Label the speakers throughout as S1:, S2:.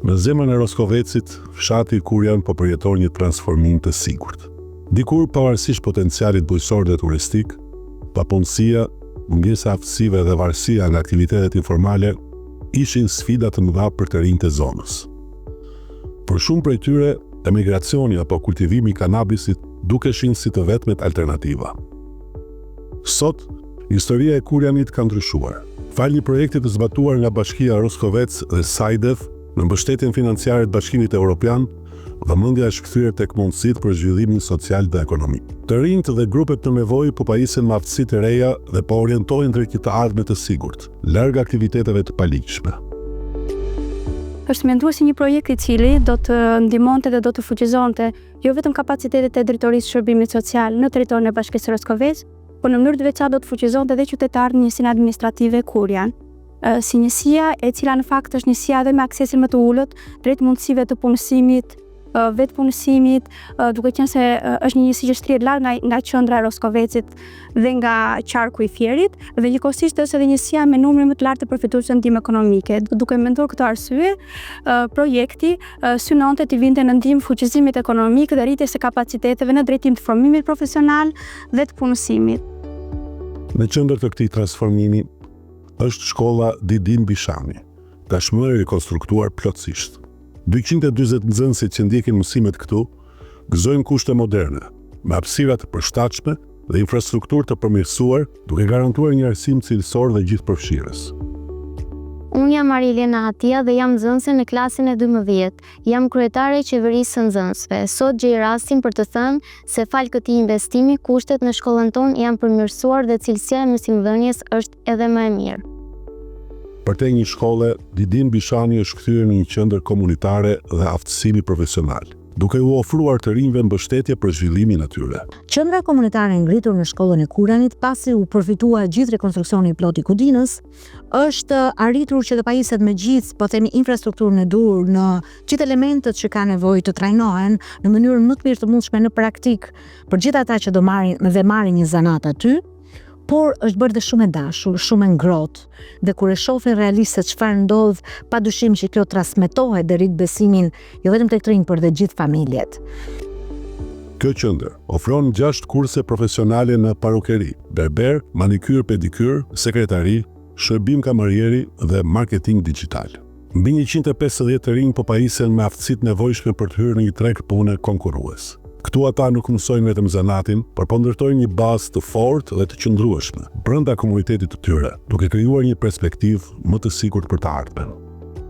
S1: Në zemrën e Roskovecit, fshati Kurian po përjeton një transformim të sigurt. Dikur pavarësisht potencialit bujqësor dhe turistik, papunësia, mungesa aftësive dhe varësia nga aktivitetet informale ishin sfida të mëdha për të rinjtë e zonës. Për shumë prej tyre, emigracioni apo kultivimi i kanabisit dukeshin si të vetmet alternativa. Sot, historia e Kurianit ka ndryshuar. Fal një projekti të zbatuar nga Bashkia Roskovec dhe Sajdev në mbështetjen financiare të Bashkimit Evropian, vëmendja është kthyer tek mundësitë për zhvillimin social dhe ekonomik. Të rinjtë dhe grupet të nevojë po pajisen me aftësi të reja dhe po orientohen drejt një të ardhme të sigurt, larg aktiviteteve të paligjshme.
S2: Është menduar si një projekt i cili do të ndihmonte dhe do të fuqizonte jo vetëm kapacitetet e drejtorisë shërbimit social në territorin e Bashkisë Roskovec, por në mënyrë të veçantë do të fuqizonte edhe qytetarët në njësinë administrative Kurian, si njësia e cila në fakt është njësia edhe me aksesin më të ulët drejt mundësive të punësimit, vetë punësimit, duke qenë se është një njësi që shtrihet larg nga qendra e Roskovecit dhe nga qarku i Fierit, dhe njëkohësisht është edhe njësia me numrin më të lartë të përfituesve në ndihmë ekonomike. Duke menduar këtë arsye, projekti synonte të vinte në ndihmë fuqizimit ekonomik dhe rritjes së kapaciteteve në drejtim të formimit profesional dhe të punësimit.
S1: Në qendër të këtij transformimi është shkolla Didin Bishani, tashmë e rikonstruktuar plotësisht. 240 nxënësit që ndjekin mësimet këtu gëzojnë kushte moderne, me hapësira të përshtatshme dhe infrastrukturë të përmirësuar, duke garantuar një arsim cilësor dhe gjithëpërfshirës.
S3: Unë jam Marilena Atia dhe jam nxënëse në klasin e 12. Jam kryetare e qeverisë së nxënësve. Sot gjej rastin për të thënë se fal këtij investimi kushtet në shkollën tonë janë përmirësuar dhe cilësia e mësimdhënies është edhe më e mirë.
S1: Përtej një shkolle, Didin Bishani është kthyer në një qendër komunitare dhe aftësimi profesional, duke u ofruar të rinjve mbështetje për zhvillimin e tyre.
S4: Qendra komunitare ngritur në shkollën e Kurianit pasi u përfitua gjithë rekonstruksioni i ploti Kudinës, është arritur që të pajiset me gjithë, po themi, infrastrukturën e dur në gjithë elementet që ka nevojë të trajnohen në mënyrën më të mirë të mundshme në praktik për gjithë ata që do marrin një zanat aty. Por është bërë dhe shumë e dashur, shumë e ngrohtë, dhe kur e shohin realisht se çfarë ndodh, padyshim që kjo transmetohet dhe rrit besimin jo vetëm tek rinj, por dhe gjithë familjet.
S1: Kjo qendër ofron 6 kurse profesionale në parukeri, berber, manikyr, pedikyr, sekretari, shërbim kamarieri dhe marketing digital. Mbi 150 të rinj po pajisen me aftësitë nevojshme për të hyrë në një treg pune konkurrues. Këtu ata nuk mësojnë vetëm zanatin, por po ndërtojnë një bazë të fortë dhe të qëndrueshme brenda komunitetit të tyre, duke krijuar një perspektivë më të sigurt për të ardhmen.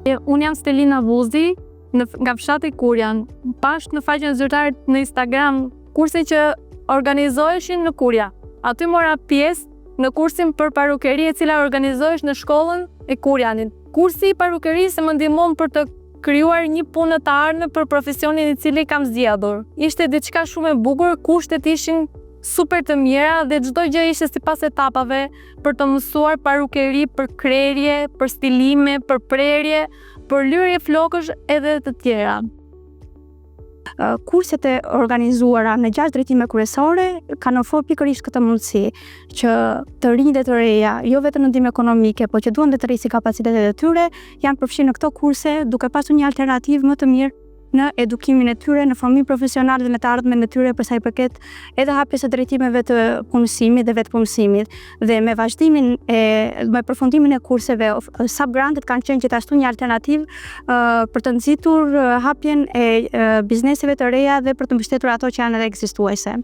S5: Unë jam Stelina Vuzi, nga fshati Kurian. Pash në faqen zyrtare në Instagram kurse që organizoheshin në Kuria. Aty mora pjesë në kursin për parukeri e cila organizohesh në shkollën e Kurianit. Kursi i parukerisë më ndihmon për të krijuar një punë të ardhme për profesionin i cili kam zgjedhur. Ishte diçka shumë e bukur, kushtet ishin super të mira dhe çdo gjë ishte sipas etapave për të mësuar parukeri, për krerje, për stilime, për prerje, për lyrje flokësh edhe të tjera.
S2: Kurset e organizuara në 6 drejtime kryesore kanë ofruar pikërisht këtë mundësi që të rinj dhe të reja, jo vetëm në ndihmë ekonomike, por që duan të rrisin kapacitetet e tyre, janë përfshirë në këto kurse duke pasur një alternativë më të mirë në edukimin e tyre, në formimin profesional dhe në të ardhmen e tyre për sa i përket edhe hapjes së drejtimeve të punësimit dhe vetëpunësimit. Dhe me vazhdimin me përfundimin e kurseve, subgrantet kanë qenë gjithashtu një alternativë për të nxitur hapjen e bizneseve të reja dhe për të mbështetur ato që janë edhe ekzistuese.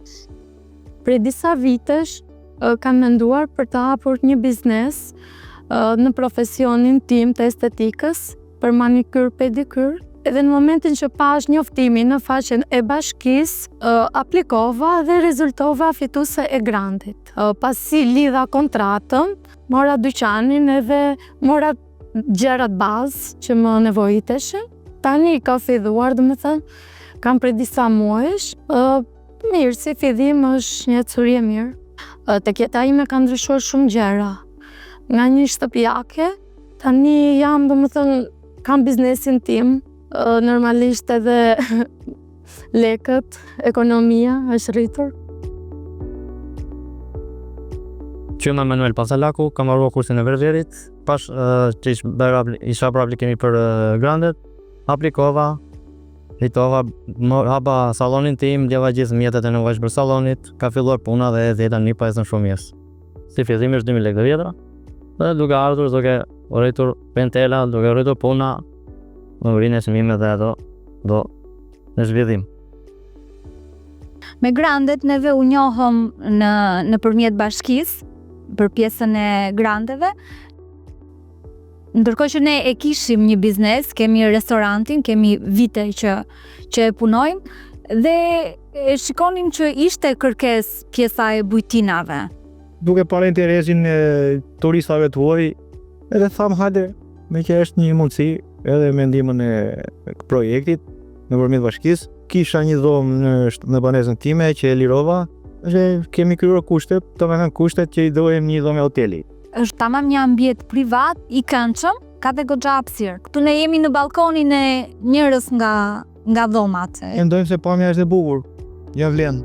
S5: Prej disa vitesh kam menduar për të hapur një biznes në profesionin tim të estetikës për manikyr pedikyr. Edhe në momentin që pash njoftimin në faqen e bashkisë, aplikova dhe rezultova fituese e grantit. Pasi lidha kontratën, mora dyqanin edhe mora gjërat bazë që më nevojiteshin. Tani ka filluar, domethënë, kam prej disa muajsh, mirë, si fillim është një ecuri e mirë. Tek jeta ime ka ndryshuar shumë gjëra. Nga një shtëpiake, tani jam, domethënë, kam biznesin tim. Normalisht edhe lekët, ekonomia është rritur.
S6: Qyma Manuel Pasalaku, kam marruar kursin e berberit, pash që isha për aplikimi për grandet, aplikova, fitova, hapa sallonin tim, djeva gjithë mjetet e nevojshme për sallonit, ka filluar puna dhe jeta një pajisën shumë mirë. Si fillimi është 2000 lekë të vjetra, dhe duke ardhur, duke rritur pentela, duke rritur puna, më vrinë e çmime dhe ato do në zhvillim.
S7: Me Grandet neve u njohëm në përmjet bashkisë, për pjesën e Grandeve. Ndërkohë që ne e kishim një biznes, kemi restorantin, kemi vite që e punojmë dhe e shikonim që ishte kërkesë pjesa e bujtinave.
S8: Duke parë interesin e turistave të huaj, edhe tham hajde, me që është një mundësi edhe me ndihmën e projektit nëpërmjet bashkisë. Kisha një dhomë në banesën time që e lirova dhe kemi krijuar kushtet, domethënë kushtet që i dojmë një dhomë hoteli.
S7: Është tamam një ambient privat i këndshëm, ka dhe goxha hapësirë. Këtu ne jemi në balkonin e njërës nga dhomat.
S8: Mendojmë se pamja është e bukur. Ja vlen.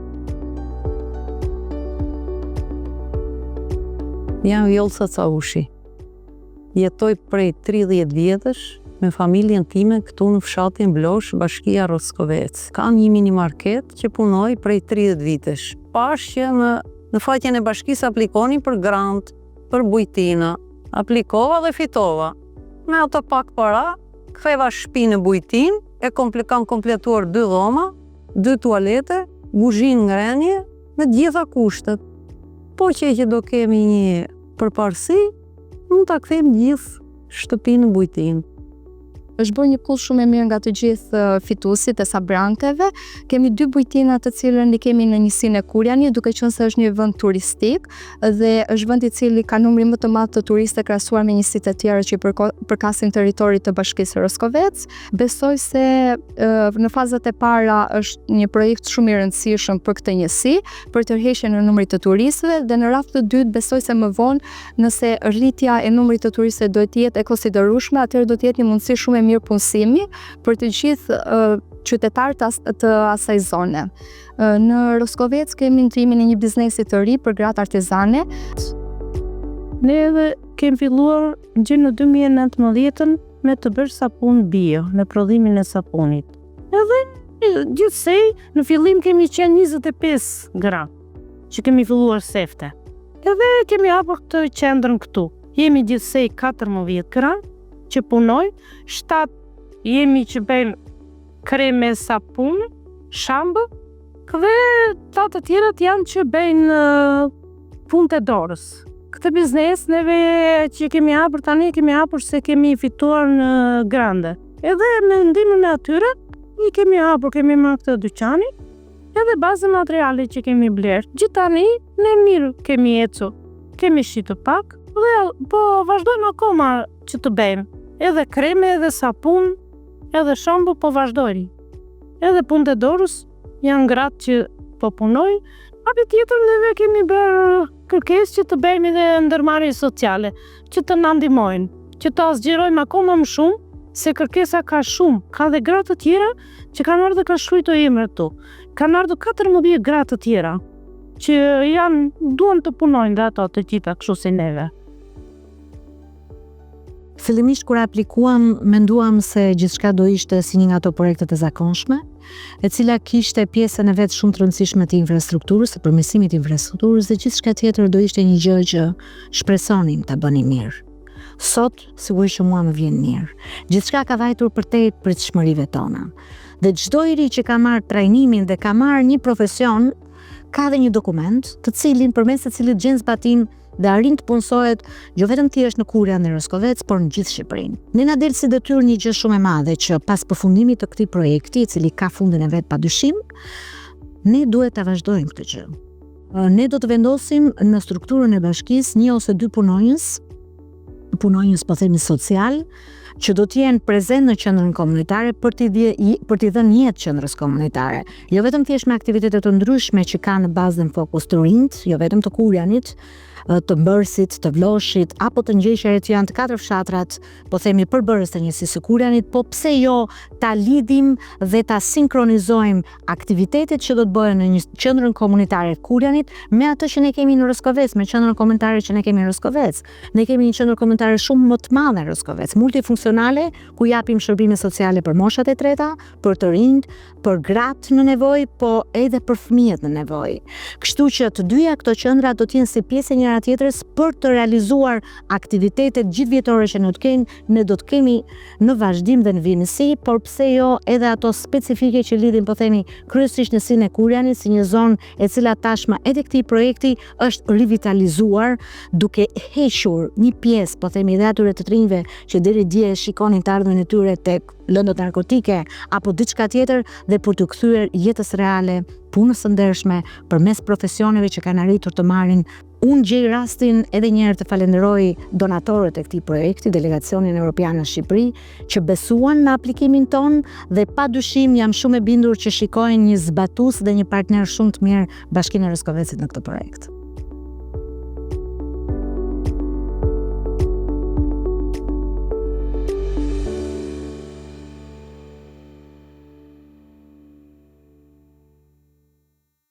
S9: Jam Vjollca Caushi. Jetoj prej 30 vjetësh me familjen time këtu në fshatin Blosh, bashkia Roskovec. Kam një mini market që punoj prej 30 vitesh. Pash që në faqen e bashkisë aplikoni për grant, për bujtina. Aplikova dhe fitova. Me ato pak para, ktheva shtëpinë në bujtin, kam kompletuar 2 dhoma, 2 tualete, kuzhinë ngrenje, me gjitha kushtet. Po që do kemi një përparësi, mund ta kthejmë gjithë shtëpinë në bujtin.
S5: Është bërë një pull shumë e mirë nga të gjithë fituesit e sabrankeve. Kemi 2 bujtina të cilën i kemi në njësinë e Kurjanit, duke qenë se është një vend turistik dhe është vend i cili ka numrin më të madh të turistëve krahasuar me njësitë të tjera që përkasin territorit të bashkisë Roskovec. Besoj se në fazat e para është një projekt shumë i rëndësishëm për këtë njësi, për tërheqjen e numrit të turistëve dhe në radhë të dytë besoj se më vonë nëse rritja e numrit të turistëve do të jetë e konsiderueshme, atëherë do të jetë një mundësi shumë e mirë punësimi për të gjithë qytetarët të asaj zone. Në Roskovec kemi ndrimin e një biznesi të ri për gratë artizane.
S10: Ne edhe kemi filluar gjë në 2019 me të bërë sapun bio në prodhimin e sapunit. Edhe gjithsej në fillim kemi qenë 25 gra që kemi filluar sefte. Edhe kemi hapur këtë qendrën këtu. Jemi gjithsej 14 gra që punoj, 7 jemi që bëjmë kreme sapun, shambë, dhe 8 të tjerët janë që bëjnë punë të dorës. Këtë biznes neve që kemi hapur tani kemi hapur se kemi fituar në Grande. Edhe me ndihmën e atyre, kemi hapur, kemi marrë këtë dyqani, edhe bazën materiale që kemi blerë. Gjithtani ne mirë kemi ecur, kemi shitur pak, dhe po vazhdojmë akoma që të bëjmë. Edhe kreme, edhe sapun, edhe shambu po vazhdojnë. Edhe punë të dorës janë gratë që po punojnë. Api tjetër neve kemi bërë kërkesë që të bëjmë edhe ndërmarrje sociale, që të na ndihmojnë, që të asgjërojmë akoma më shumë, se kërkesa ka shumë. Ka dhe gratë të tjera që kanë ardhur dhe kanë shkruar të emër tu. Kanë ardhur 14 gratë të tjera që duan të punojnë dhe ato të gjitha kështu si neve.
S4: Fillimisht kur aplikuam, menduam se gjithçka do ishte si një nga ato projektet e zakonshme, e cila kishte pjesën e vet shumë të rëndësishme të infrastrukturës, të përmirësimit të infrastrukturës dhe gjithçka tjetër do ishte një gjë që shpresonim ta bënim mirë. Sot, sigurisht që mua më vjen mirë. Gjithçka ka vajtur përtej pritshmërive tona. Dhe çdo i ri që ka marrë trajnimin dhe ka marrë një profesion, ka dhe një dokument, të cilin përmes të cilit gjen zbatim dhe arrin të punësohet jo vetëm thjesht në Kurjan dhe Roskovec, por në gjithë Shqipërinë. Ne na del si detyrë një gjë shumë e madhe që pas përfundimit të këtij projekti, i cili ka fundin e vet padyshim, ne duhet ta vazhdojmë këtë gjë. Ne do të vendosim në strukturën e bashkisë 1 ose 2 punonjës po themi social, që do të jenë prezent në qendrën komunitare për t'i dhënë jetë qendrës komunitare. Jo vetëm thjesht me aktivitete të ndryshme që kanë në bazë dhe fokus të rinjt, jo vetëm të Kurjanit, të Mbërësit, të Vloshit, apo të ngjeshjeve që janë të 4 fshatrat, po themi përbërës të njësisë së Kurjanit, po pse jo ta lidhim dhe ta sinkronizojmë aktivitetet që do të bëhen në një qendrën komunitare të Kurjanit me atë që ne kemi në Roskovec, me qendrën komunitare që ne kemi në Roskovec. Ne kemi një qendër komunitare shumë më të madhe në Roskovec, multifunksionale profesionale, ku japim shërbime sociale për moshat e treta, për të rinjt, për gratë në nevojë, po edhe për fëmijët në nevojë. Kështu që të dyja këto qendra do të jenë si pjesë e njëra tjetrës për të realizuar aktivitetet gjithvjetore që ne do të kemi në vazhdim dhe në vinësi, por pse jo edhe ato specifike që lidhin, po themi, kryesisht në Sinë e Kurianit, si një zonë e cila tashmë edhe këtij projekti është rivitalizuar, duke hequr një pjesë, po themi, dhe atyre të trinjve që deri dje shikonin të ardhmen e tyre tek lëndët narkotike apo diçka tjetër, dhe për të kthyer jetës reale, punës së ndershme përmes profesioneve që kanë arritur të marrin. Unë gjej rastin edhe një herë të falenderoj donatorët e këtij projekti, Delegacionin Evropian në Shqipëri, që besuan në aplikimin ton dhe padyshim jam shumë e bindur që shikojnë një zbatues dhe një partner shumë të mirë Bashkinë e Roskovecit në këtë projekt.